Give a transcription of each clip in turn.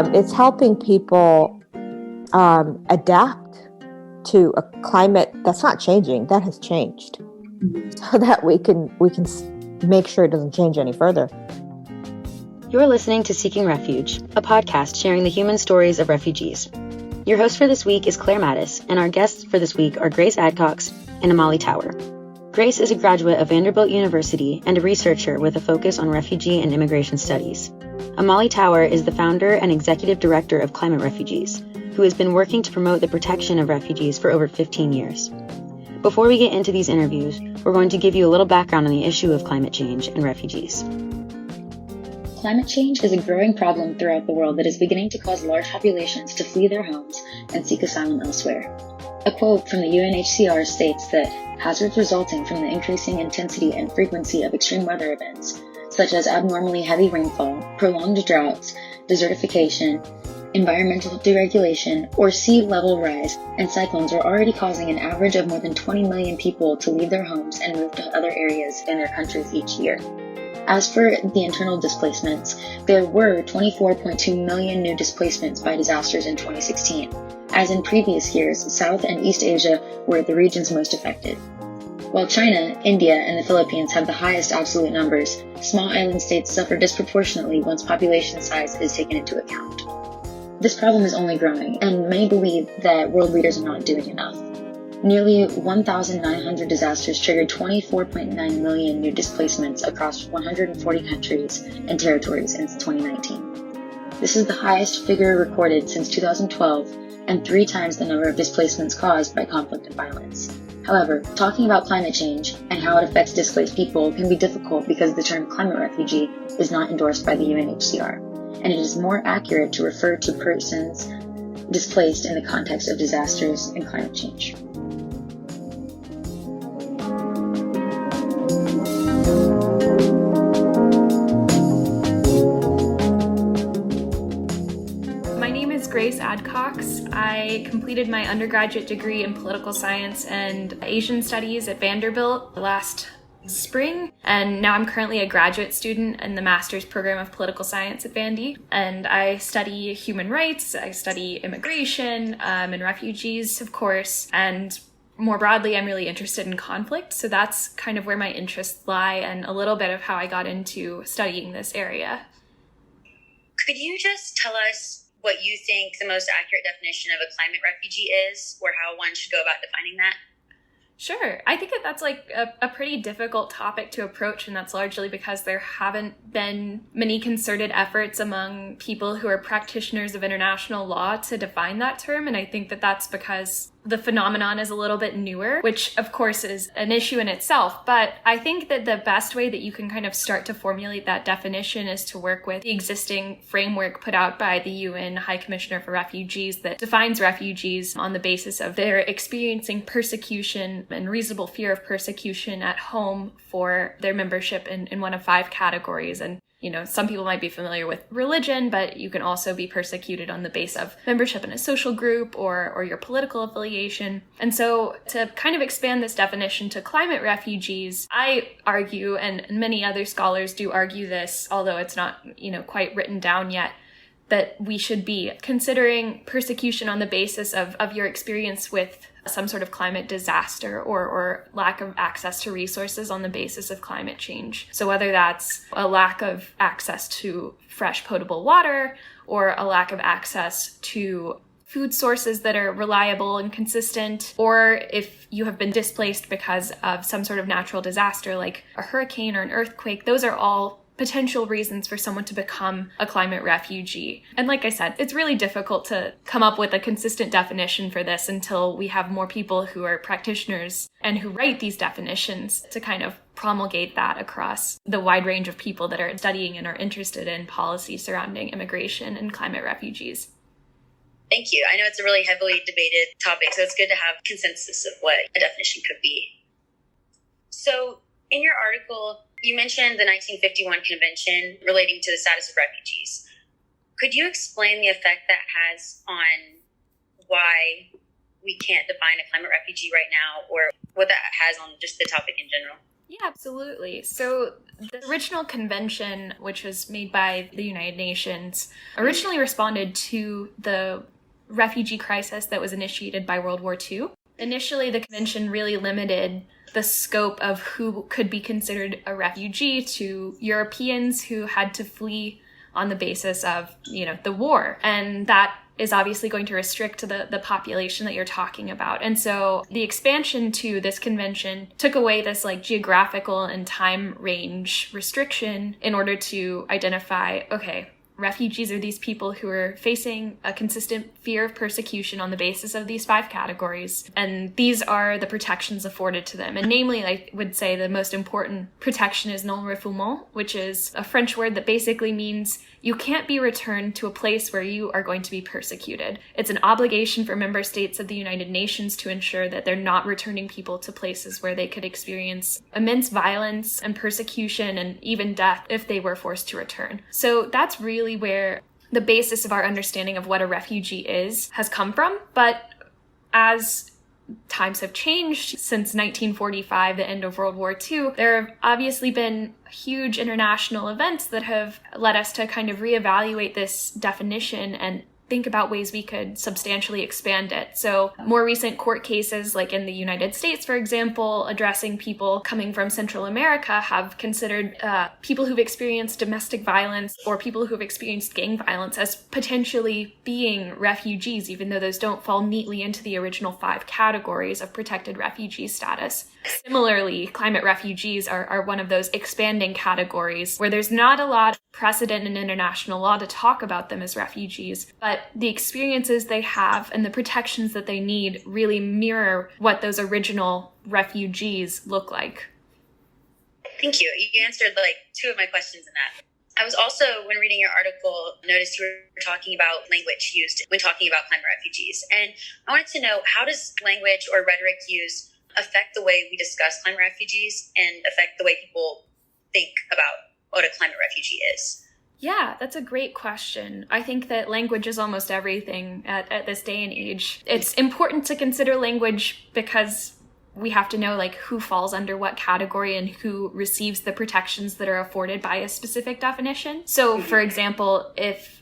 It's helping people adapt to a climate that's not changing, that has changed, so that we can make sure it doesn't change any further. You're listening to Seeking Refuge, a podcast sharing the human stories of refugees. Your host for this week is Claire Mattis, and our guests for this week are Grace Adcox and Amali Tower. Grace is a graduate of Vanderbilt University and a researcher with a focus on refugee and immigration studies. Amali Tower is the founder and executive director of Climate Refugees, who has been working to promote the protection of refugees for over 15 years. Before we get into these interviews, we're going to give you a little background on the issue of climate change and refugees. Climate change is a growing problem throughout the world that is beginning to cause large populations to flee their homes and seek asylum elsewhere. A quote from the UNHCR states that hazards resulting from the increasing intensity and frequency of extreme weather events, such as abnormally heavy rainfall, prolonged droughts, desertification, environmental deregulation, or sea level rise, and cyclones are already causing an average of more than 20 million people to leave their homes and move to other areas in their countries each year. As for the internal displacements, there were 24.2 million new displacements by disasters in 2016. As in previous years, South and East Asia were the regions most affected. While China, India, and the Philippines have the highest absolute numbers, small island states suffer disproportionately once population size is taken into account. This problem is only growing, and many believe that world leaders are not doing enough. Nearly 1,900 disasters triggered 24.9 million new displacements across 140 countries and territories since 2019. This is the highest figure recorded since 2012 and 3 times the number of displacements caused by conflict and violence. However, talking about climate change and how it affects displaced people can be difficult because the term climate refugee is not endorsed by the UNHCR, and it is more accurate to refer to persons displaced in the context of disasters and climate change. Grace Adcox. I completed my undergraduate degree in political science and Asian studies at Vanderbilt last spring, and now I'm currently a graduate student in the master's program of political science at Vandy, and I study human rights, I study immigration and refugees, of course, and more broadly, I'm really interested in conflict, so that's kind of where my interests lie and a little bit of how I got into studying this area. Could you just tell us what you think the most accurate definition of a climate refugee is, or how one should go about defining that? Sure. I think that's like a pretty difficult topic to approach, and that's largely because there haven't been many concerted efforts among people who are practitioners of international law to define that term, and I think that that's because the phenomenon is a little bit newer, which of course is an issue in itself. But I think that the best way that you can kind of start to formulate that definition is to work with the existing framework put out by the UN High Commissioner for Refugees that defines refugees on the basis of their experiencing persecution and reasonable fear of persecution at home for their membership in one of 5 categories. And you know, some people might be familiar with religion, but you can also be persecuted on the basis of membership in a social group or your political affiliation. And so to kind of expand this definition to climate refugees, I argue, and many other scholars do argue this, although it's not, quite written down yet, that we should be considering persecution on the basis of your experience with some sort of climate disaster or lack of access to resources on the basis of climate change. So whether that's a lack of access to fresh potable water or a lack of access to food sources that are reliable and consistent, or if you have been displaced because of some sort of natural disaster like a hurricane or an earthquake, those are all potential reasons for someone to become a climate refugee. And like I said, it's really difficult to come up with a consistent definition for this until we have more people who are practitioners and who write these definitions to kind of promulgate that across the wide range of people that are studying and are interested in policy surrounding immigration and climate refugees. Thank you. I know it's a really heavily debated topic, so it's good to have consensus of what a definition could be. So in your article, you mentioned the 1951 convention relating to the status of refugees. Could you explain the effect that has on why we can't define a climate refugee right now, or what that has on just the topic in general? Yeah, absolutely. So the original convention, which was made by the United Nations, originally responded to the refugee crisis that was initiated by World War II. Initially, the convention really limited the scope of who could be considered a refugee to Europeans who had to flee on the basis of, the war. And that is obviously going to restrict the population that you're talking about. And so the expansion to this convention took away this geographical and time range restriction in order to identify, okay, refugees are these people who are facing a consistent fear of persecution on the basis of these 5 categories. And these are the protections afforded to them. And namely, I would say the most important protection is non-refoulement, which is a French word that basically means you can't be returned to a place where you are going to be persecuted. It's an obligation for member states of the United Nations to ensure that they're not returning people to places where they could experience immense violence and persecution and even death if they were forced to return. So that's really where the basis of our understanding of what a refugee has come from. But as times have changed since 1945, the end of World War II, there have obviously been huge international events that have led us to kind of reevaluate this definition and think about ways we could substantially expand it. So more recent court cases, like in the United States, for example, addressing people coming from Central America, have considered people who've experienced domestic violence or people who've experienced gang violence as potentially being refugees, even though those don't fall neatly into the original 5 categories of protected refugee status. Similarly, climate refugees are one of those expanding categories where there's not a lot of precedent in international law to talk about them as refugees, but the experiences they have and the protections that they need really mirror what those original refugees look like. Thank you. You answered 2 of my questions in that. I was also, when reading your article, noticed you were talking about language used when talking about climate refugees. And I wanted to know, how does language or rhetoric used affect the way we discuss climate refugees and affect the way people think about what a climate refugee is? Yeah, that's a great question. I think that language is almost everything at this day and age. It's important to consider language because we have to know who falls under what category and who receives the protections that are afforded by a specific definition. So, for example, if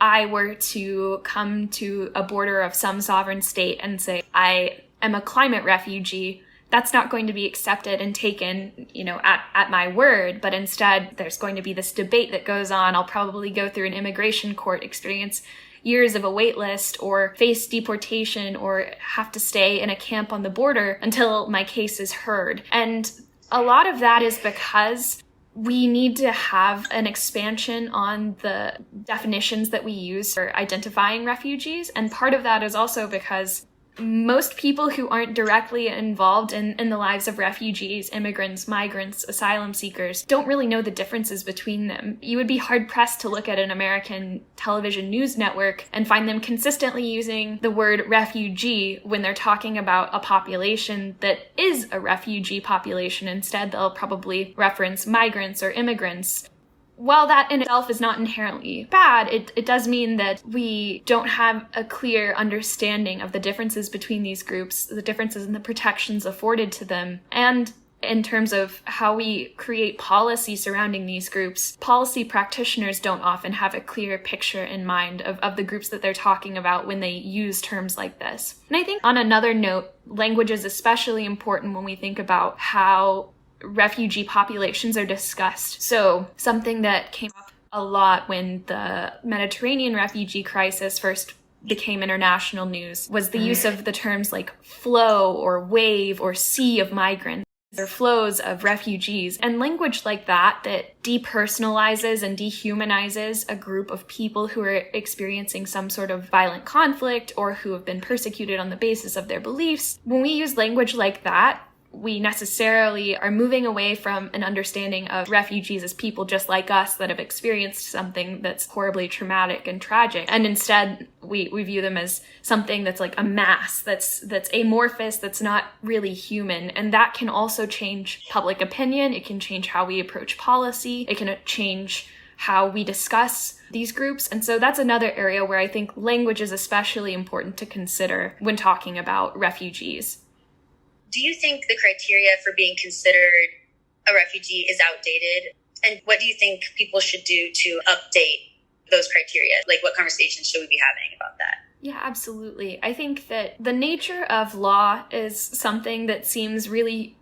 I were to come to a border of some sovereign state and say, I am a climate refugee, that's not going to be accepted and taken, at my word, but instead there's going to be this debate that goes on. I'll probably go through an immigration court, experience years of a wait list, or face deportation, or have to stay in a camp on the border until my case is heard. And a lot of that is because we need to have an expansion on the definitions that we use for identifying refugees. And part of that is also because most people who aren't directly involved in the lives of refugees, immigrants, migrants, asylum seekers, don't really know the differences between them. You would be hard-pressed to look at an American television news network and find them consistently using the word refugee when they're talking about a population that is a refugee population. Instead, they'll probably reference migrants or immigrants. While that in itself is not inherently bad, it does mean that we don't have a clear understanding of the differences between these groups, the differences in the protections afforded to them, and in terms of how we create policy surrounding these groups. Policy practitioners don't often have a clear picture in mind of the groups that they're talking about when they use terms like this. And I think on another note, language is especially important when we think about how refugee populations are discussed. So something that came up a lot when the Mediterranean refugee crisis first became international news was the use of the terms like flow or wave or sea of migrants or flows of refugees. And language like that depersonalizes and dehumanizes a group of people who are experiencing some sort of violent conflict or who have been persecuted on the basis of their beliefs. When we use language like that, we necessarily are moving away from an understanding of refugees as people just like us that have experienced something that's horribly traumatic and tragic. And instead, we view them as something that's like a mass, that's amorphous, that's not really human. And that can also change public opinion. It can change how we approach policy. It can change how we discuss these groups. And so that's another area where I think language is especially important to consider when talking about refugees. Do you think the criteria for being considered a refugee is outdated? And what do you think people should do to update those criteria? Like, what conversations should we be having about that? Yeah, absolutely. I think that the nature of law is something that seems really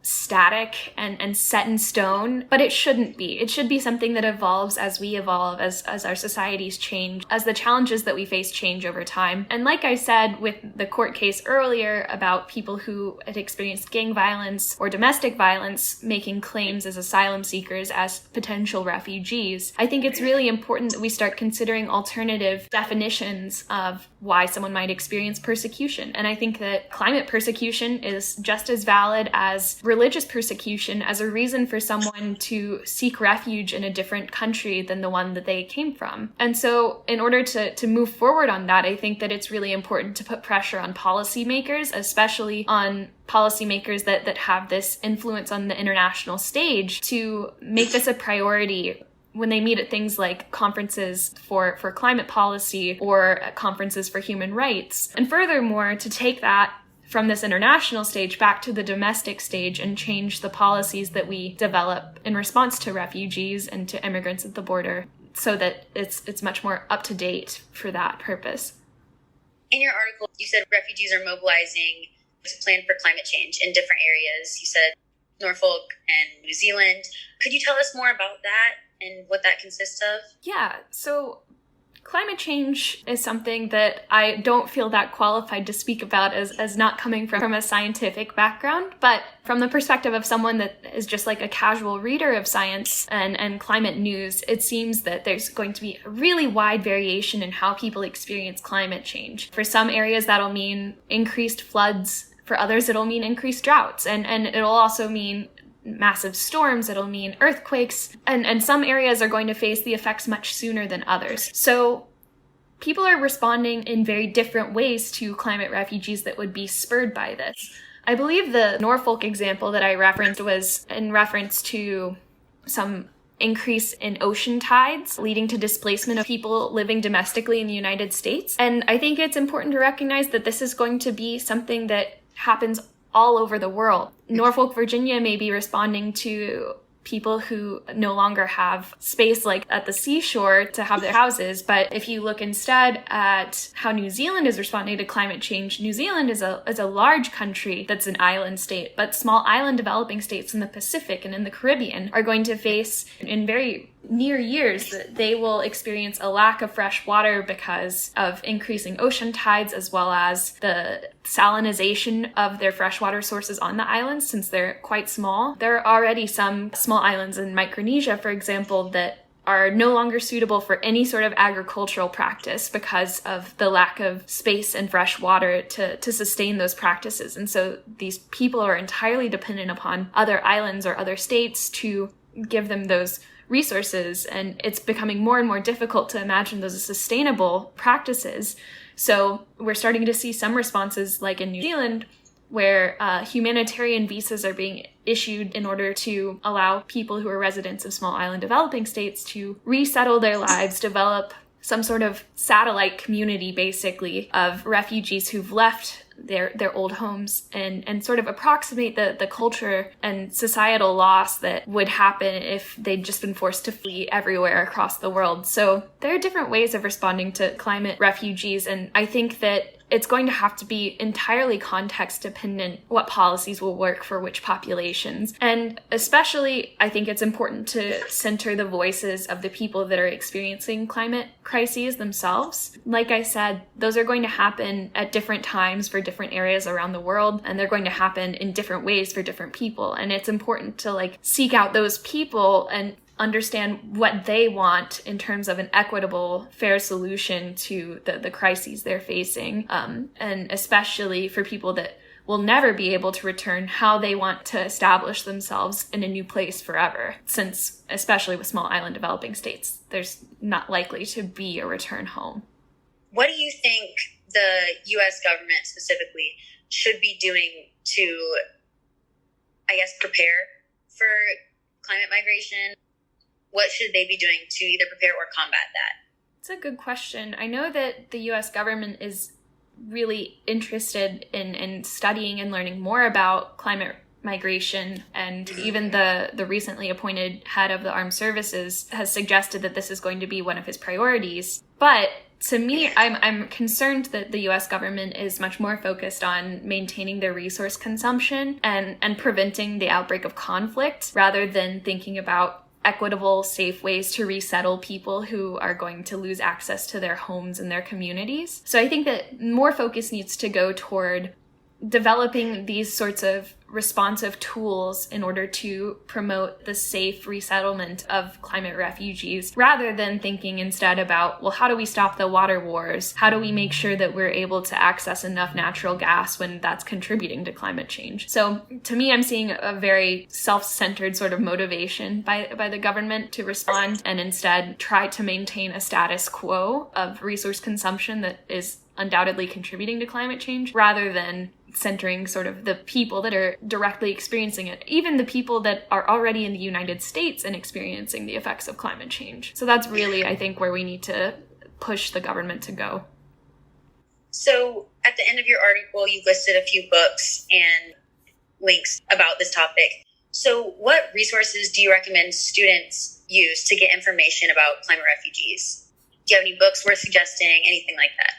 static and set in stone, but it shouldn't be. It should be something that evolves as we evolve, as our societies change, as the challenges that we face change over time. And like I said with the court case earlier about people who had experienced gang violence or domestic violence making claims as asylum seekers, as potential refugees, I think it's really important that we start considering alternative definitions of why someone might experience persecution. And I think that climate persecution is just as valid as religious persecution as a reason for someone to seek refuge in a different country than the one that they came from. And so in order to move forward on that, I think that it's really important to put pressure on policymakers, especially on policymakers that have this influence on the international stage, to make this a priority when they meet at things like conferences for climate policy or at conferences for human rights. And furthermore, to take that from this international stage back to the domestic stage and change the policies that we develop in response to refugees and to immigrants at the border so that it's much more up to date for that purpose. In your article, you said refugees are mobilizing to plan for climate change in different areas. You said Norfolk and New Zealand. Could you tell us more about that and what that consists of? Yeah, so climate change is something that I don't feel that qualified to speak about as not coming from a scientific background, but from the perspective of someone that is just like a casual reader of science and climate news, it seems that there's going to be a really wide variation in how people experience climate change. For some areas, that'll mean increased floods. For others, it'll mean increased droughts. And it'll also mean massive storms, it'll mean earthquakes, and some areas are going to face the effects much sooner than others. So people are responding in very different ways to climate refugees that would be spurred by this. I believe the Norfolk example that I referenced was in reference to some increase in ocean tides leading to displacement of people living domestically in the United States. And I think it's important to recognize that this is going to be something that happens all over the world. Norfolk, Virginia may be responding to people who no longer have space like at the seashore to have their houses. But if you look instead at how New Zealand is responding to climate change, New Zealand is a large country that's an island state, but small island developing states in the Pacific and in the Caribbean are going to face in very near years that they will experience a lack of fresh water because of increasing ocean tides, as well as the salinization of their freshwater sources on the islands since they're quite small. There are already some small islands in Micronesia, for example, that are no longer suitable for any sort of agricultural practice because of the lack of space and fresh water to sustain those practices. And so these people are entirely dependent upon other islands or other states to give them those resources, and it's becoming more and more difficult to imagine those as sustainable practices. So we're starting to see some responses, like in New Zealand, where humanitarian visas are being issued in order to allow people who are residents of small island developing states to resettle their lives, develop some sort of satellite community, basically, of refugees who've left their old homes and sort of approximate the culture and societal loss that would happen if they'd just been forced to flee everywhere across the world. So there are different ways of responding to climate refugees, and I think that it's going to have to be entirely context dependent what policies will work for which populations. And especially, I think it's important to center the voices of the people that are experiencing climate crises themselves. Like I said, those are going to happen at different times for different areas around the world, and they're going to happen in different ways for different people. And it's important to seek out those people and understand what they want in terms of an equitable, fair solution to the crises they're facing. And especially for people that will never be able to return, how they want to establish themselves in a new place forever. Since, especially with small island developing states, there's not likely to be a return home. What do you think the U.S. government specifically should be doing to, prepare for climate migration? What should they be doing to either prepare or combat that? It's a good question. I know that the U.S. government is really interested in studying and learning more about climate migration, and even the recently appointed head of the armed services has suggested that this is going to be one of his priorities. But to me, I'm concerned that the US government is much more focused on maintaining their resource consumption and preventing the outbreak of conflict, rather than thinking about equitable, safe ways to resettle people who are going to lose access to their homes and their communities. So I think that more focus needs to go toward developing these sorts of responsive tools in order to promote the safe resettlement of climate refugees, rather than thinking instead about, well, how do we stop the water wars? How do we make sure that we're able to access enough natural gas when that's contributing to climate change? So to me, I'm seeing a very self-centered sort of motivation by the government to respond, and instead try to maintain a status quo of resource consumption that is undoubtedly contributing to climate change, rather than centering sort of the people that are directly experiencing it, even the people that are already in the United States and experiencing the effects of climate change. So that's really, I think, where we need to push the government to go. So at the end of your article, you listed a few books and links about this topic. So what resources do you recommend students use to get information about climate refugees? Do you have any books worth suggesting, anything like that?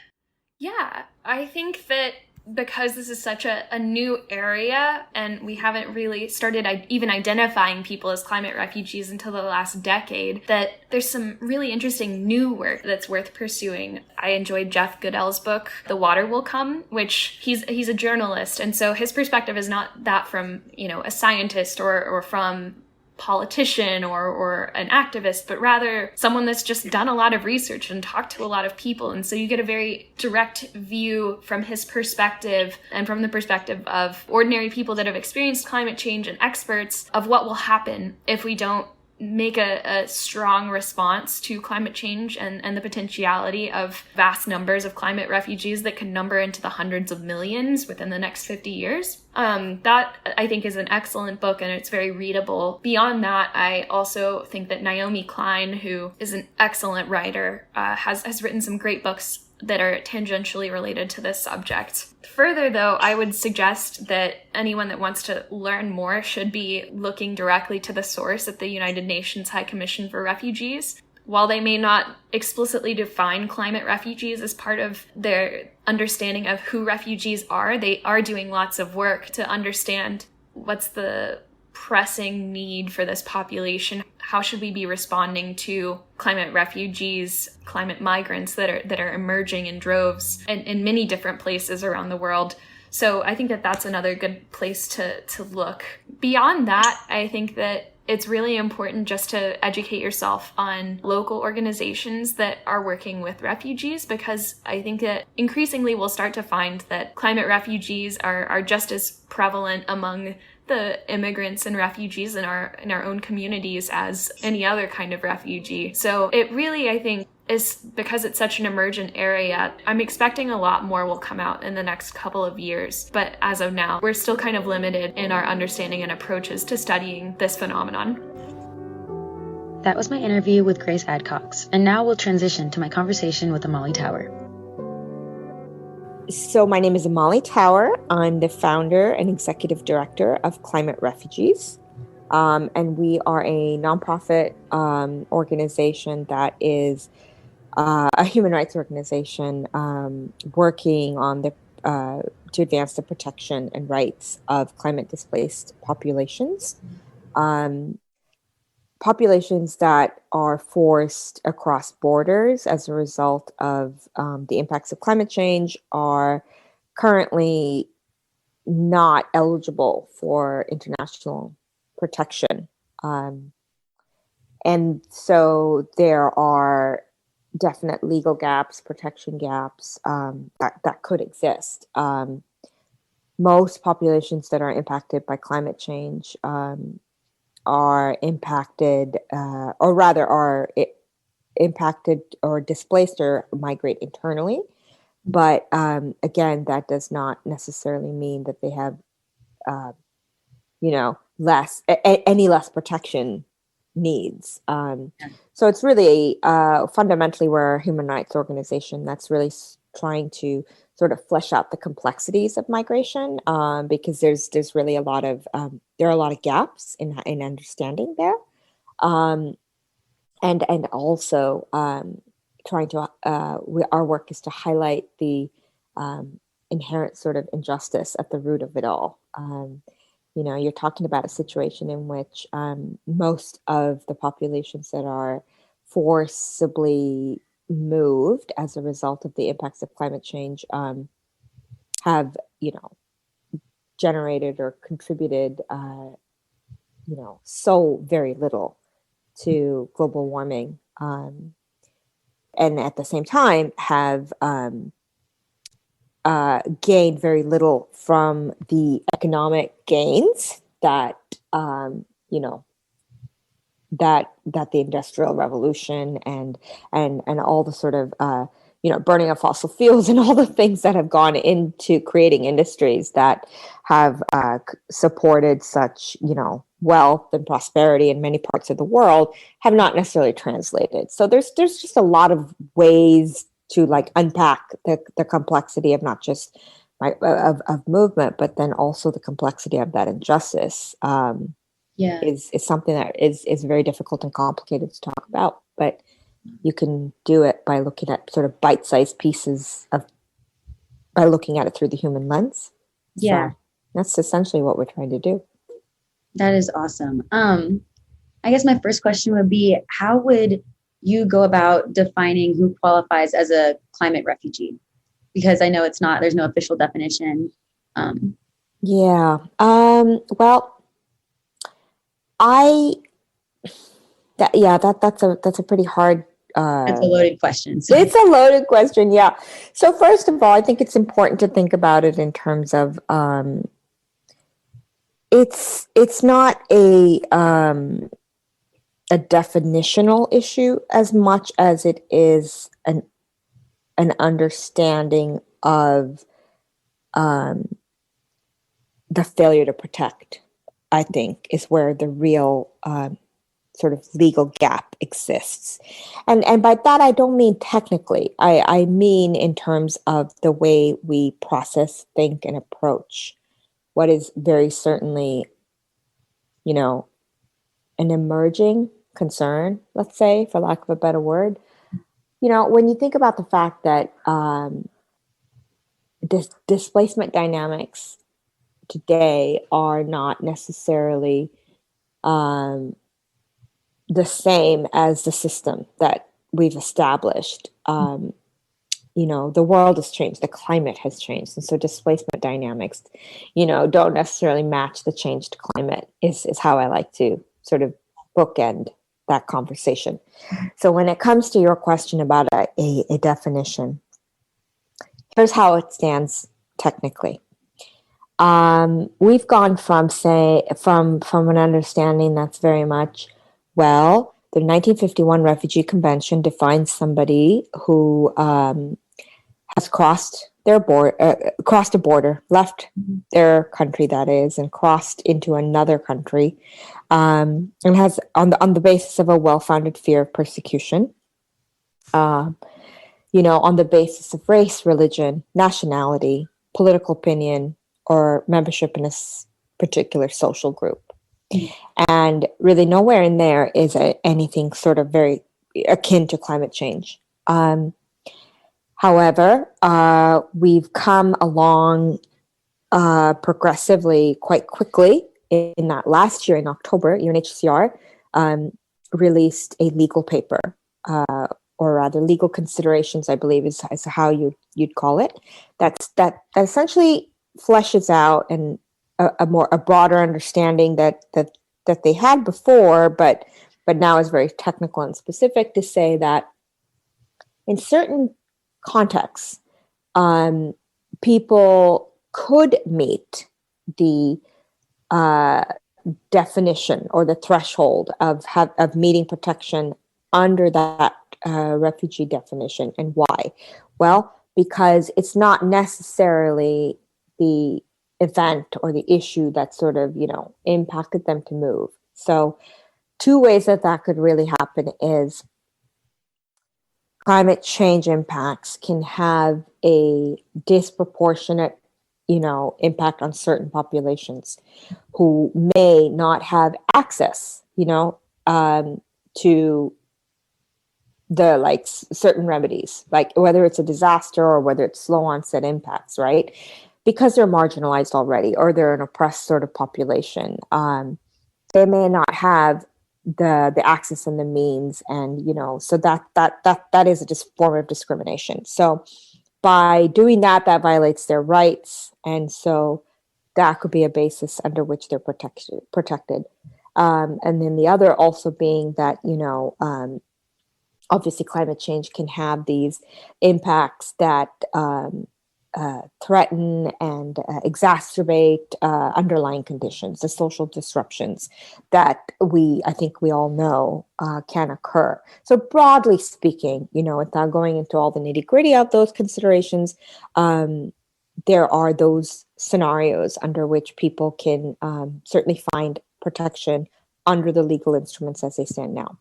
Yeah, I think that because this is such a new area, and we haven't really started even identifying people as climate refugees until the last decade, that there's some really interesting new work that's worth pursuing. I enjoyed Jeff Goodell's book, The Water Will Come, which he's a journalist, and so his perspective is not that from, a scientist or from politician or an activist, but rather someone that's just done a lot of research and talked to a lot of people. And so you get a very direct view from his perspective and from the perspective of ordinary people that have experienced climate change and experts of what will happen if we don't make a strong response to climate change and the potentiality of vast numbers of climate refugees that can number into the hundreds of millions within the next 50 years. That, I think, is an excellent book, and it's very readable. Beyond that, I also think that Naomi Klein, who is an excellent writer, has written some great books that are tangentially related to this subject. Further, though, I would suggest that anyone that wants to learn more should be looking directly to the source at the United Nations High Commission for Refugees. While they may not explicitly define climate refugees as part of their understanding of who refugees are, they are doing lots of work to understand what's the pressing need for this population. How should we be responding to climate refugees, climate migrants that are emerging in droves in many different places around the world? So I think that that's another good place to look. Beyond that, I think that it's really important just to educate yourself on local organizations that are working with refugees, because I think that increasingly we'll start to find that climate refugees are just as prevalent among the immigrants and refugees in our own communities as any other kind of refugee. So it really, I think, is because it's such an emergent area, I'm expecting a lot more will come out in the next couple of years. But as of now, we're still kind of limited in our understanding and approaches to studying this phenomenon. That was my interview with Grace Adcox, and now we'll transition to my conversation with Amali Tower. So my name is Amali Tower. I'm the founder and executive director of Climate Refugees. And we are a nonprofit organization that is a human rights organization working on to advance the protection and rights of climate displaced populations. Populations that are forced across borders as a result of the impacts of climate change are currently not eligible for international protection. And so there are definite legal gaps, protection gaps that could exist. Most populations that are impacted by climate change are impacted, or rather are impacted or displaced or migrate internally. But again, that does not necessarily mean that they have, any less protection needs. So it's really fundamentally we're a human rights organization that's really trying to sort of flesh out the complexities of migration, because there's really a lot of there are a lot of gaps in understanding there, and also trying to our work is to highlight the inherent sort of injustice at the root of it all. You're talking about a situation in which most of the populations that are forcibly moved as a result of the impacts of climate change have, generated or contributed, so very little to global warming, and at the same time have gained very little from the economic gains that that the Industrial Revolution and all the sort of burning of fossil fuels and all the things that have gone into creating industries that have supported such wealth and prosperity in many parts of the world have not necessarily translated. So there's just a lot of ways to unpack the complexity of not just of movement, but then also the complexity of that injustice. Is something that is very difficult and complicated to talk about, but you can do it by looking at sort of bite-sized pieces by looking at it through the human lens. Yeah. So that's essentially what we're trying to do. That is awesome. I guess my first question would be, how would you go about defining who qualifies as a climate refugee? Because I know there's no official definition. Well, that's a pretty hard. That's a loaded question. So. It's a loaded question, yeah. So first of all, I think it's important to think about it in terms of it's not a definitional issue as much as it is an understanding of the failure to protect, I think, is where the real sort of legal gap exists. And by that, I don't mean technically. I mean in terms of the way we process, think, and approach what is very certainly, an emerging concern, let's say, for lack of a better word. When you think about the fact that displacement dynamics today are not necessarily the same as the system that we've established. The world has changed, the climate has changed, and so displacement dynamics, don't necessarily match the changed climate is how I like to sort of bookend that conversation. So when it comes to your question about a definition, here's how it stands technically. We've gone from an understanding that's very much, well, the 1951 Refugee Convention defines somebody who has crossed a border, left their country, that is, and crossed into another country, and has on the basis of a well-founded fear of persecution, on the basis of race, religion, nationality, political opinion, or membership in a particular social group. And really nowhere in there is anything sort of very akin to climate change. However, we've come along progressively quite quickly. In that last year, in October, UNHCR released a legal paper, or rather legal considerations, I believe is how you'd call it, that essentially fleshes out and a broader understanding that they had before, but now is very technical and specific, to say that in certain contexts, people could meet the definition or the threshold of meeting protection under that refugee definition. And why? Well, because it's not necessarily the event or the issue that sort of, impacted them to move. So two ways that could really happen is climate change impacts can have a disproportionate, impact on certain populations who may not have access, to the certain remedies, like whether it's a disaster or whether it's slow onset impacts, right? Because they're marginalized already, or they're an oppressed sort of population. They may not have the access and the means, and so that is a form of discrimination. So by doing that violates their rights, and so that could be a basis under which they're protected. And then the other also being that obviously climate change can have these impacts that threaten and exacerbate underlying conditions, the social disruptions that I think we all know can occur. So broadly speaking, without going into all the nitty gritty of those considerations, there are those scenarios under which people can certainly find protection under the legal instruments as they stand now.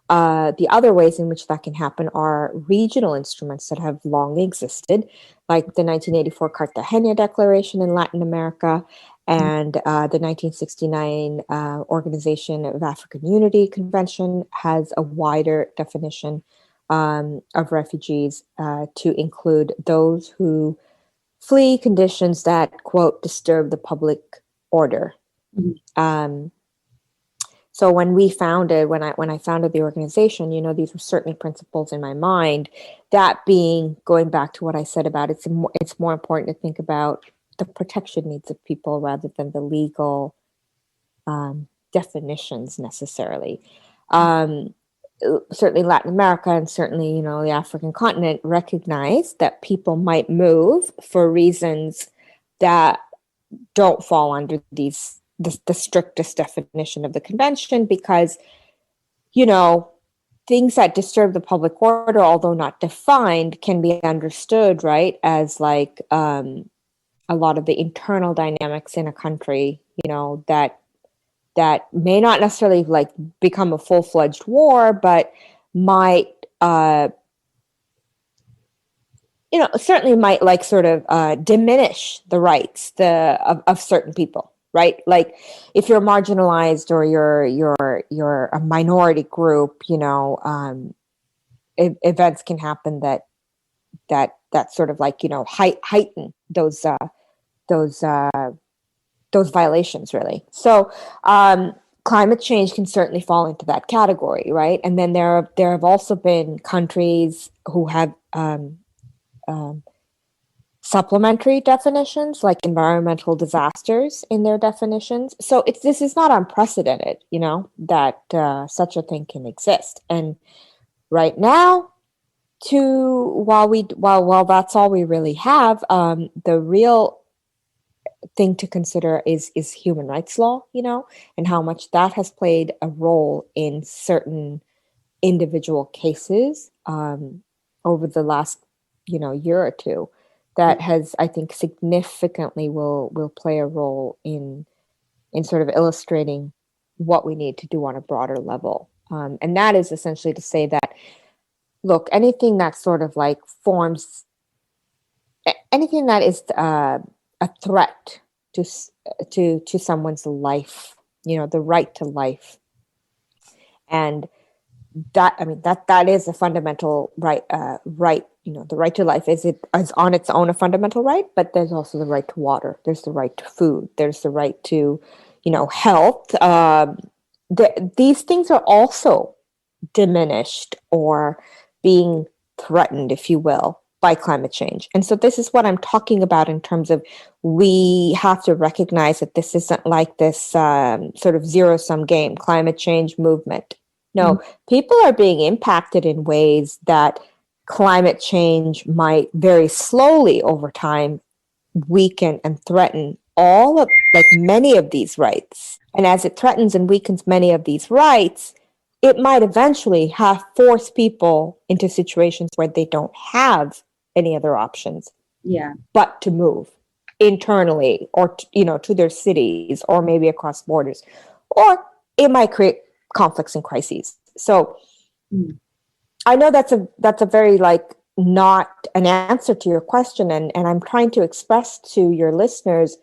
The other ways in which that can happen are regional instruments that have long existed, like the 1984 Cartagena Declaration in Latin America and the 1969 Organization of African Unity Convention has a wider definition of refugees to include those who flee conditions that, quote, disturb the public order. Mm-hmm. So when I founded the organization, these were certainly principles in my mind. That being, going back to what I said about it's more important to think about the protection needs of people rather than the legal definitions necessarily. Certainly Latin America and certainly, the African continent recognize that people might move for reasons that don't fall under the strictest definition of the convention, because, things that disturb the public order, although not defined, can be understood, right, as like a lot of the internal dynamics in a country, that may not necessarily become a full-fledged war, but might, certainly might diminish the rights of certain people. Right, like if you're marginalized or you're a minority group, events can happen that sort of heighten those violations, really. So climate change can certainly fall into that category, right? And then there have also been countries who have supplementary definitions, like environmental disasters in their definitions. So this is not unprecedented, that such a thing can exist. And right now, while that's all we really have, the real thing to consider is human rights law, and how much that has played a role in certain individual cases over the last, year or two. That has, I think, significantly will play a role in sort of illustrating what we need to do on a broader level. And that is essentially to say that, look, anything that sort of anything that is a threat to someone's life, the right to life, and that is a fundamental right. The right to life is on its own a fundamental right, but there's also the right to water. There's the right to food. There's the right to, health. These things are also diminished or being threatened, if you will, by climate change. And so this is what I'm talking about in terms of we have to recognize that this isn't like this sort of zero-sum game, climate change movement. No, people are being impacted in ways that climate change might very slowly over time weaken and threaten many of these rights. And as it threatens and weakens many of these rights, it might eventually force people into situations where they don't have any other options but to move internally or to their cities or maybe across borders, or it might create conflicts and crises. So I know that's a very like not an answer to your question, and I'm trying to express to your listeners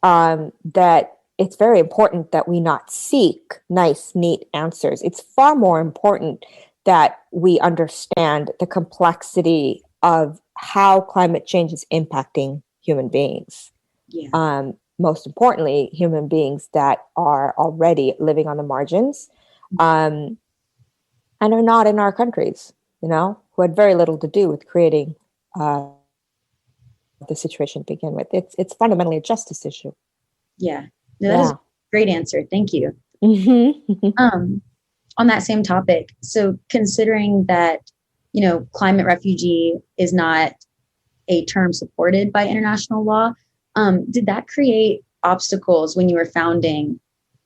that it's very important that we not seek nice, neat answers. It's far more important that we understand the complexity of how climate change is impacting human beings. Yeah. Most importantly, human beings that are already living on the margins, and are not in our countries, who had very little to do with creating the situation to begin with. It's fundamentally a justice issue. Yeah. No, that is a great answer. Thank you. On that same topic, so considering that, climate refugee is not a term supported by international law, did that create obstacles when you were founding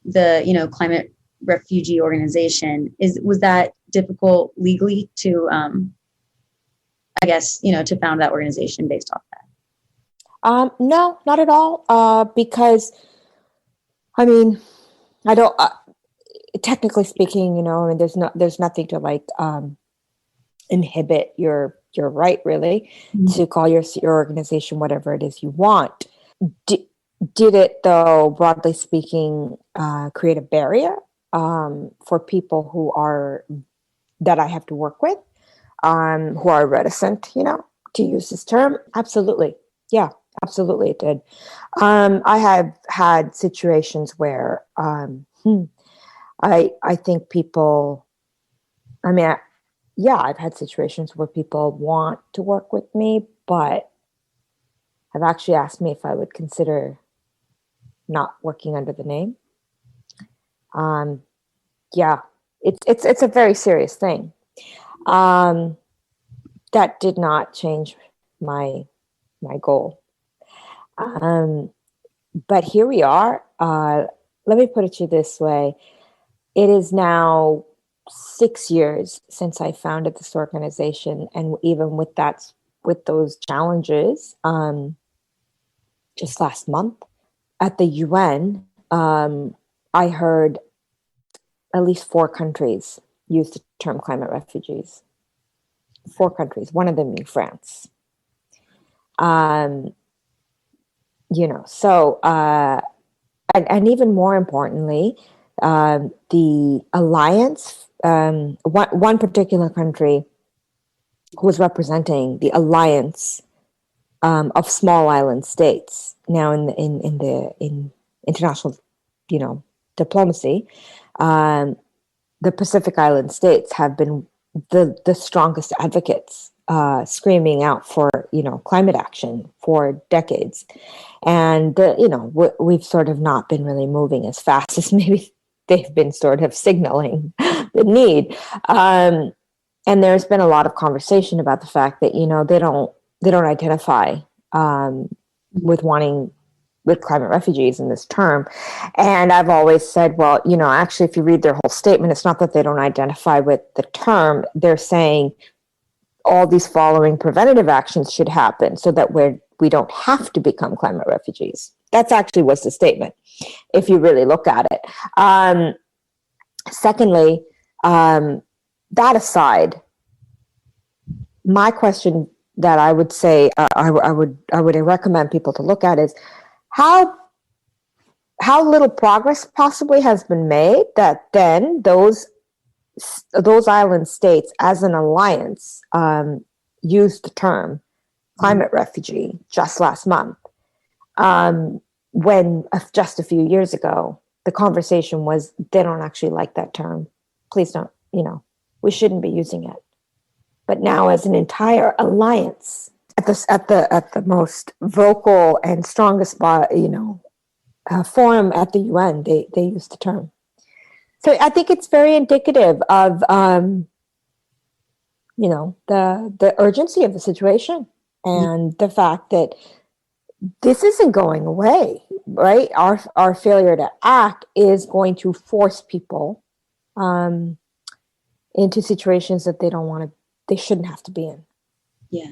the, climate refugee organization? Was that difficult legally to, I guess, to found that organization based off that? No, not at all. Because, I mean, I don't. Technically speaking, there's nothing to like inhibit your right, really, to call your organization whatever it is you want. Did it, though, broadly speaking, create a barrier for people that I have to work with, who are reticent, to use this term? Absolutely. Yeah, absolutely it did. I have had situations where I think people, I've had situations where people want to work with me, but have actually asked me if I would consider not working under the name. It's a very serious thing. That did not change my goal. But here we are. Let me put it to you this way. It is now 6 years since I founded this organization. And even with those challenges, just last month at the UN, I heard at least 4 countries use the term climate refugees. 4 countries, one of them being France. And even more importantly, the alliance, one particular country who was representing the alliance of small island states. Now, in international, diplomacy, the Pacific Island states have been the strongest advocates, screaming out for climate action for decades, and we've sort of not been really moving as fast as maybe they've been sort of signaling the need. And there's been a lot of conversation about the fact that they don't identify with climate refugees in this term. And I've always said, well, actually, if you read their whole statement, it's not that they don't identify with the term. They're saying all these following preventative actions should happen so that we don't have to become climate refugees. That's actually was the statement, if you really look at it. Secondly, that aside, my question that I would say I would recommend people to look at is how little progress possibly has been made that then those island states as an alliance used the term climate refugee just last month, when just a few years ago the conversation was they don't actually like that term. Please don't, we shouldn't be using it. But now, as an entire alliance, at the most vocal and strongest forum at the UN, they use the term. So I think it's very indicative of the urgency of the situation and the fact that this isn't going away, right? Our failure to act is going to force people into situations that they shouldn't have to be in. Yeah.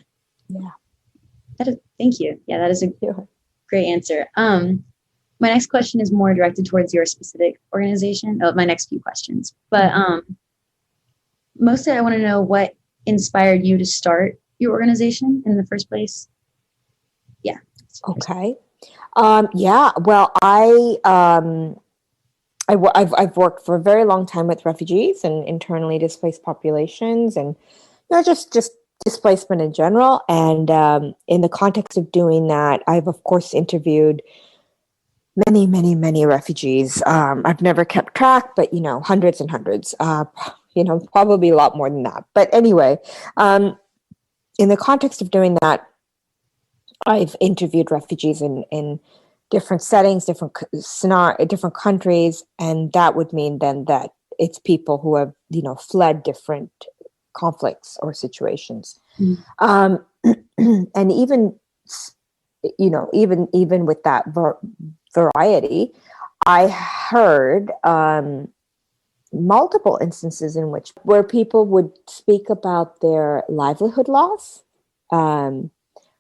Yeah. Thank you. Yeah, that is a great answer. My next question is more directed towards your specific organization. My next few questions, but mostly I want to know what inspired you to start your organization in the first place. Yeah. Okay. Yeah. Well, I've worked for a very long time with refugees and internally displaced populations, and just displacement in general. And in the context of doing that, I've of course interviewed many refugees. I've never kept track, but hundreds and hundreds. Probably a lot more than that. But anyway, in the context of doing that, I've interviewed refugees in different settings, different different countries, and that would mean then that it's people who have fled different conflicts or situations. And even even with that variety, I heard multiple instances where people would speak about their livelihood loss,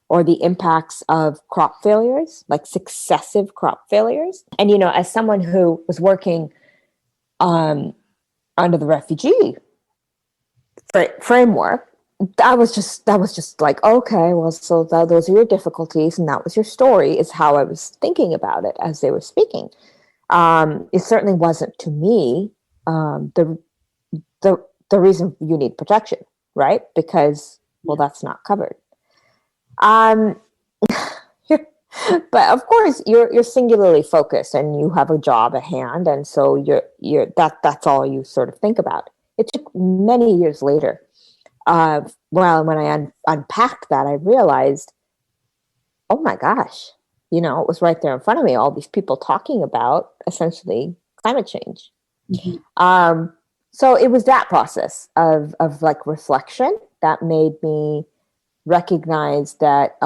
or the impacts of crop failures, like successive crop failures. And as someone who was working under the refugee framework, that was just like, okay, well, so those are your difficulties, and that was your story, is how I was thinking about it as they were speaking. It certainly wasn't to me the reason you need protection, right? Because, well, that's not covered. But of course, you're singularly focused, and you have a job at hand, and so that's all you sort of think about. It took many years later. When I unpacked that, I realized, oh my gosh, it was right there in front of me. All these people talking about essentially climate change. Mm-hmm. So it was that process of like reflection that made me recognize that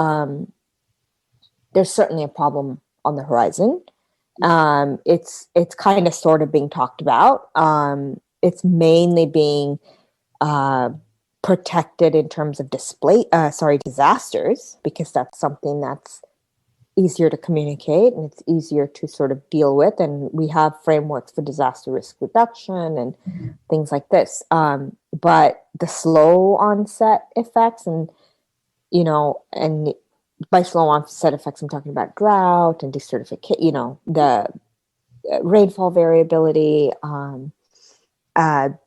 there's certainly a problem on the horizon. It's kind of sort of being talked about. It's mainly being protected in terms of disasters, because that's something that's easier to communicate and it's easier to sort of deal with. And we have frameworks for disaster risk reduction and things like this. But the slow onset effects and by slow onset effects, I'm talking about drought and desertification, the rainfall variability,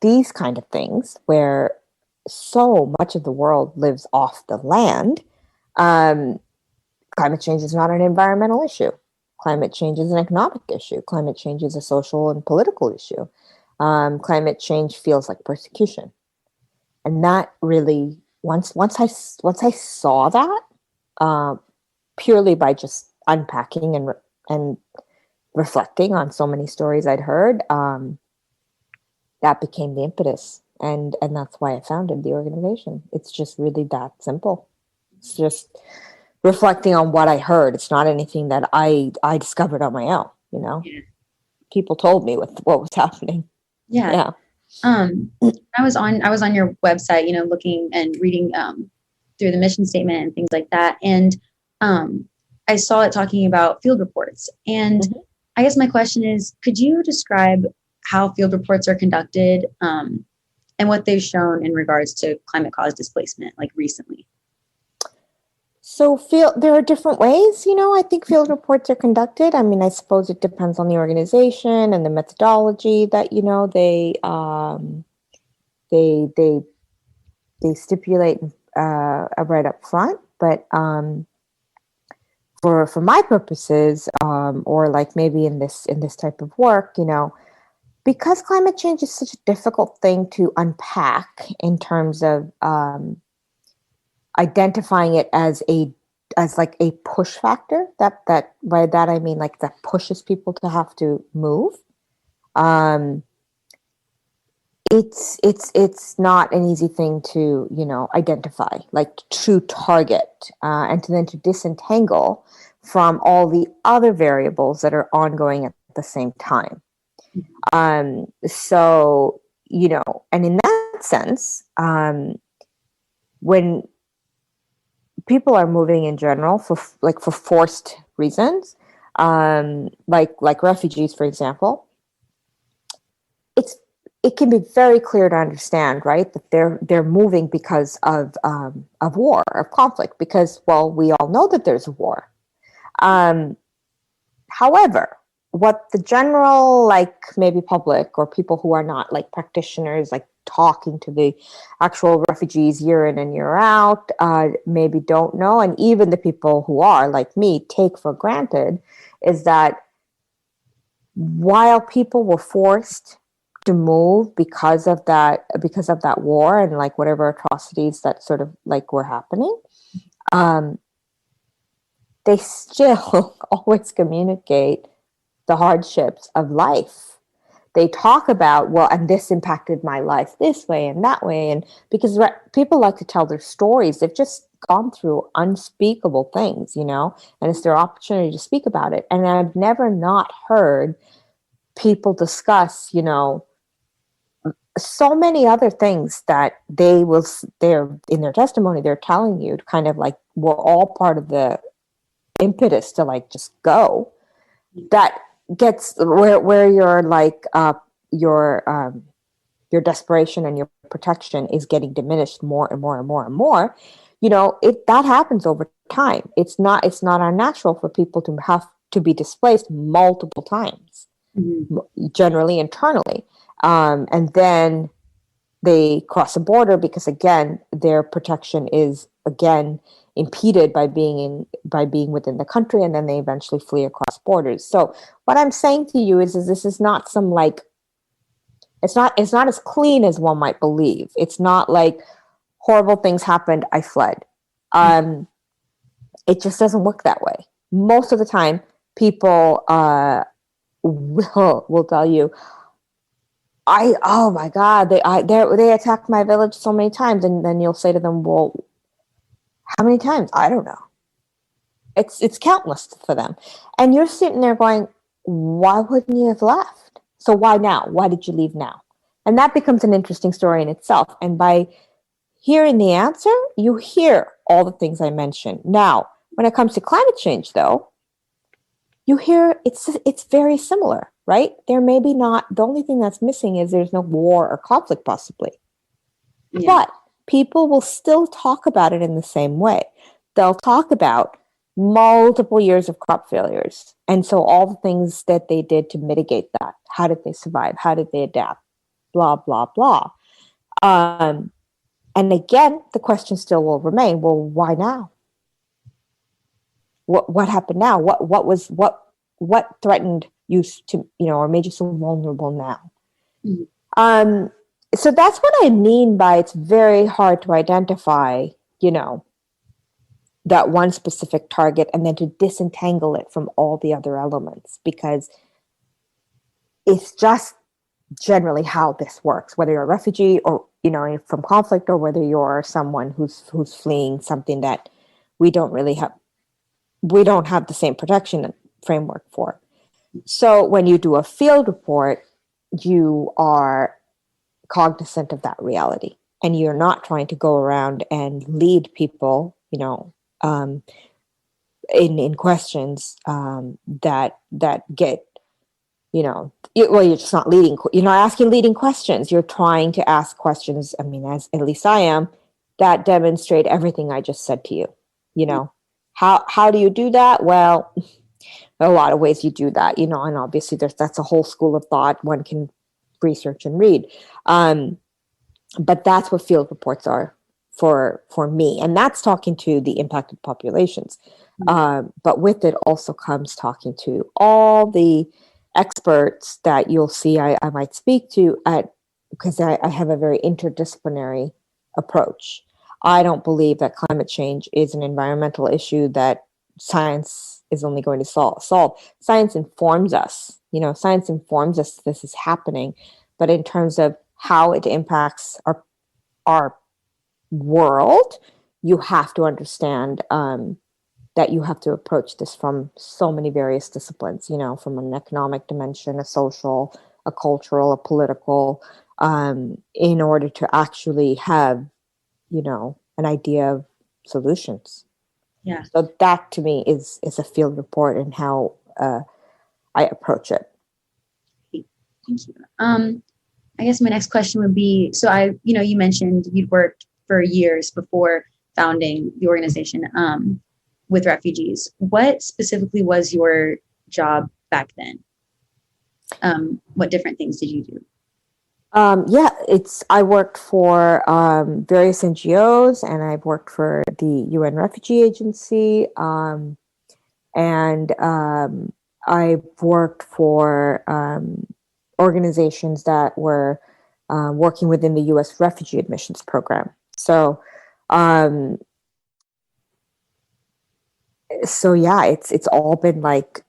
these kind of things where so much of the world lives off the land. Climate change is not an environmental issue. Climate change is an economic issue. Climate change is a social and political issue. Climate change feels like persecution. And that really, once I saw that, purely by just unpacking and reflecting on so many stories I'd heard, that became the impetus. And that's why I founded the organization. It's just really that simple. It's just reflecting on what I heard. It's not anything that I discovered on my own, Yeah. People told me what was happening. Yeah. I was on your website, looking and reading through the mission statement and things like that. And I saw it talking about field reports. And I guess my question is, could you describe how field reports are conducted and what they've shown in regards to climate caused displacement, like recently? So there are different ways, I think field reports are conducted. I mean, I suppose it depends on the organization and the methodology that, they stipulate right up front. But for my purposes, or like maybe in this type of work, because climate change is such a difficult thing to unpack in terms of identifying it as like a push factor, that by that I mean like that pushes people to have to move. It's not an easy thing to identify, like to target, and to disentangle from all the other variables that are ongoing at the same time. So and in that sense, when people are moving in general for forced reasons, like refugees, for example, it can be very clear to understand, right, that they're moving because of war, of conflict, because, well, we all know that there's a war. However, what the general, like, maybe public or people who are not like practitioners, like talking to the actual refugees year in and year out, maybe don't know, and even the people who are, like me, take for granted, is that while people were forced to move because of that war and like whatever atrocities that sort of like were happening, they still always communicate the hardships of life. They talk about, well, and this impacted my life this way and that way, and because people like to tell their stories, they've just gone through unspeakable things, and it's their opportunity to speak about it. And I've never not heard people discuss, so many other things that they're in their testimony, they're telling you kind of like we're all part of the impetus to like just go. That gets where you're like your desperation and your protection is getting diminished more and more and more and more. That happens over time. It's not unnatural for people to have to be displaced multiple times, generally internally, and then they cross a border because again their protection is again impeded by being within the country, and then they eventually flee across borders. So what I'm saying to you is this is not some like it's not as clean as one might believe. It's not like horrible things happened, I fled. It just doesn't work that way. Most of the time people will tell you, oh my God, they attacked my village so many times, and then you'll say to them, well, how many times? I don't know. It's countless for them. And you're sitting there going, why wouldn't you have left? So why now? Why did you leave now? And that becomes an interesting story in itself. And by hearing the answer, you hear all the things I mentioned. Now, when it comes to climate change, though, you hear it's very similar, right? There may be not, the only thing that's missing is there's no war or conflict possibly. Yeah. But people will still talk about it in the same way. They'll talk about multiple years of crop failures. And so all the things that they did to mitigate that. How did they survive? How did they adapt? Blah, blah, blah. And again, the question still will remain, well, why now? What happened now? What threatened you to, or made you so vulnerable now? Mm-hmm. So that's what I mean by it's very hard to identify, that one specific target and then to disentangle it from all the other elements, because it's just generally how this works, whether you're a refugee or, from conflict, or whether you're someone who's fleeing something that we don't have the same protection framework for. So when you do a field report, you are cognizant of that reality, and you're not trying to go around and lead people, in questions that get, you're just not leading. You're not asking leading questions. You're trying to ask questions. I mean, as at least I am, that demonstrate everything I just said to you. How do you do that? Well, a lot of ways you do that. And obviously that's a whole school of thought one can research and read. But that's what field reports are for me. And that's talking to the impacted populations. But with it also comes talking to all the experts that you'll see I might speak to because I have a very interdisciplinary approach. I don't believe that climate change is an environmental issue that science is only going to solve. Science informs us, science informs us this is happening, but in terms of how it impacts our world, you have to understand that you have to approach this from so many various disciplines, from an economic dimension, a social, a cultural, a political, in order to actually have, an idea of solutions. Yeah. So that to me is a field report and how I approach it. Thank you. I guess my next question would be, so you mentioned you'd worked for years before founding the organization with refugees. What specifically was your job back then? What different things did you do? I worked for various NGOs, and I've worked for the UN Refugee Agency, and I've worked for organizations that were working within the U.S. Refugee Admissions Program. So yeah, it's all been like,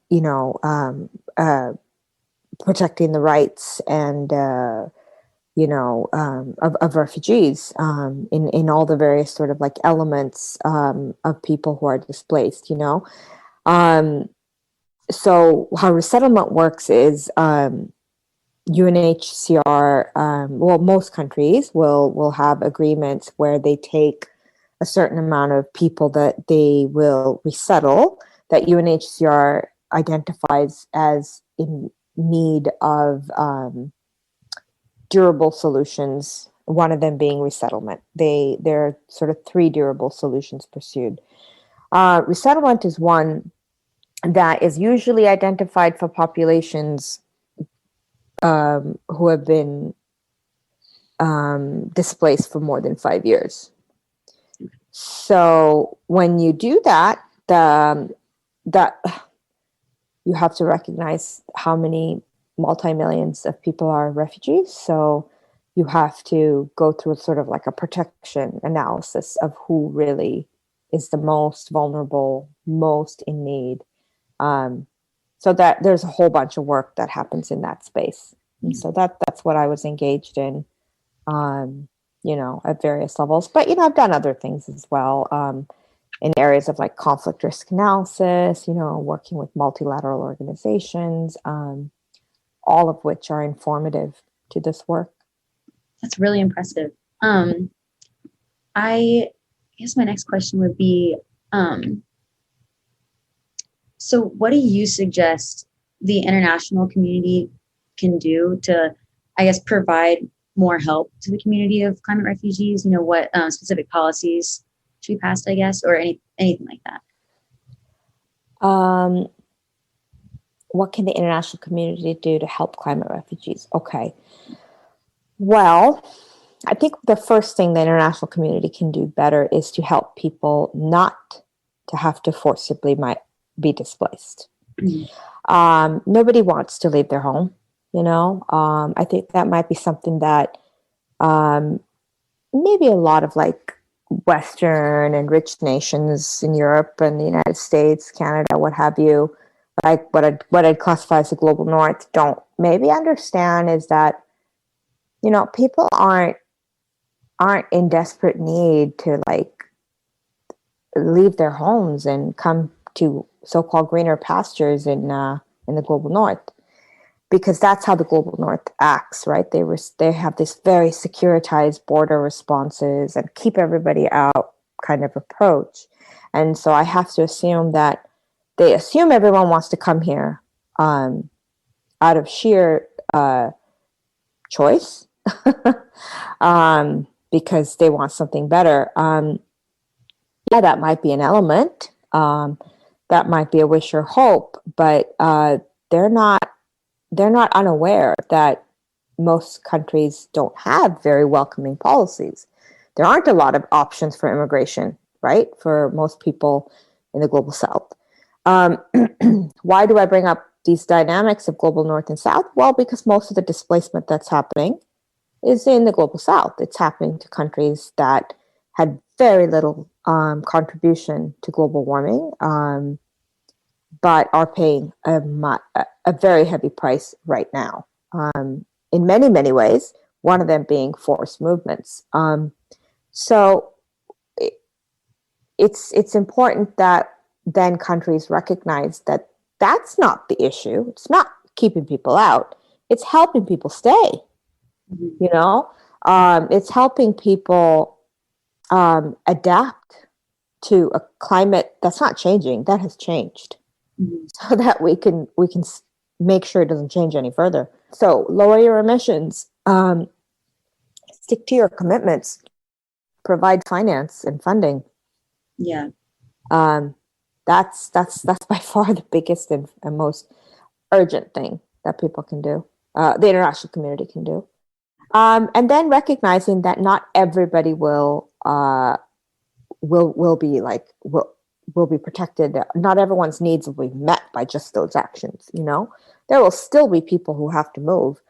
protecting the rights and of refugees in all the various sort of like elements of people who are displaced. So how resettlement works is UNHCR, most countries will have agreements where they take a certain amount of people that they will resettle, that UNHCR identifies as in need of durable solutions, one of them being resettlement. There are sort of three durable solutions pursued. Resettlement is one that is usually identified for populations who have been displaced for more than 5 years. So when you do that, that you have to recognize how many multi-millions of people are refugees. So you have to go through sort of like a protection analysis of who really is the most vulnerable, most in need. So that there's a whole bunch of work that happens in that space. And so that's what I was engaged in, at various levels. But, I've done other things as well, in areas of like conflict risk analysis, working with multilateral organizations, all of which are informative to this work. That's really impressive. I guess my next question would be, so what do you suggest the international community can do to, I guess, provide more help to the community of climate refugees? What specific policies should be passed, I guess, or anything like that? What can the international community do to help climate refugees? Okay. Well, I think the first thing the international community can do better is to help people not to have to forcibly be displaced. Mm-hmm. Nobody wants to leave their home, I think that might be something that maybe a lot of like Western and rich nations in Europe and the United States, Canada, what have you, like what I'd classify as the global north don't maybe understand is that, people aren't in desperate need to like leave their homes and come to so-called greener pastures in the global north, because that's how the global north acts, right? They have this very securitized border responses and keep everybody out kind of approach. And so I have to assume that they assume everyone wants to come here out of sheer choice because they want something better. Yeah, that might be an element. That might be a wish or hope, but they're not unaware that most countries don't have very welcoming policies. There aren't a lot of options for immigration, right, for most people in the global south. Why do I bring up these dynamics of global north and south? Well, because most of the displacement that's happening is in the global south. It's happening to countries that had very little contribution to global warming, but are paying a very heavy price right now. In many, many ways, one of them being forced movements. So it's important that then countries recognize that that's not the issue. It's not keeping people out. It's helping people stay. Mm-hmm. It's helping people adapt to a climate that's not changing, that has changed. Mm-hmm. So that we can make sure it doesn't change any further. So lower your emissions, Stick to your commitments, provide finance and funding. Yeah. That's by far the biggest and most urgent thing that people can do, the international community can do. And then recognizing that not everybody will be protected. Not everyone's needs will be met by just those actions. There will still be people who have to move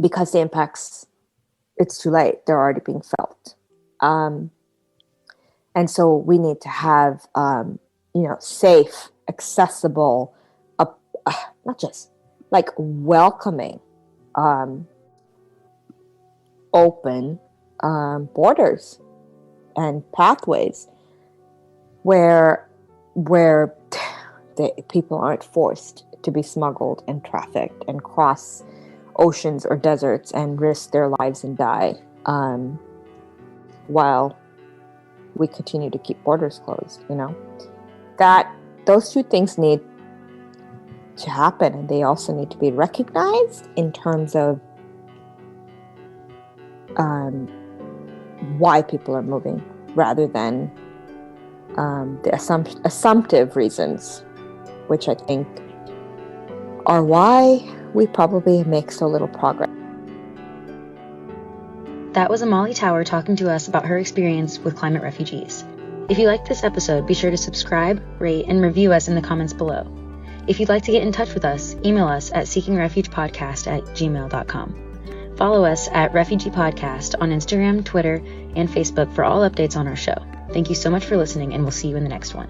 because the impacts, it's too late. They're already being felt. And so we need to have, safe, accessible, not just like welcoming, open borders and pathways where the people aren't forced to be smuggled and trafficked and cross oceans or deserts and risk their lives and die while we continue to keep borders closed. That those two things need to happen, and they also need to be recognized in terms of why people are moving rather than the assumptive reasons, which I think are why we probably make so little progress. That was Amali Tower talking to us about her experience with climate refugees. If you liked this episode, be sure to subscribe, rate, and review us in the comments below. If you'd like to get in touch with us, email us at seekingrefugepodcast@gmail.com. Follow us at Refugee Podcast on Instagram, Twitter, and Facebook for all updates on our show. Thank you so much for listening, and we'll see you in the next one.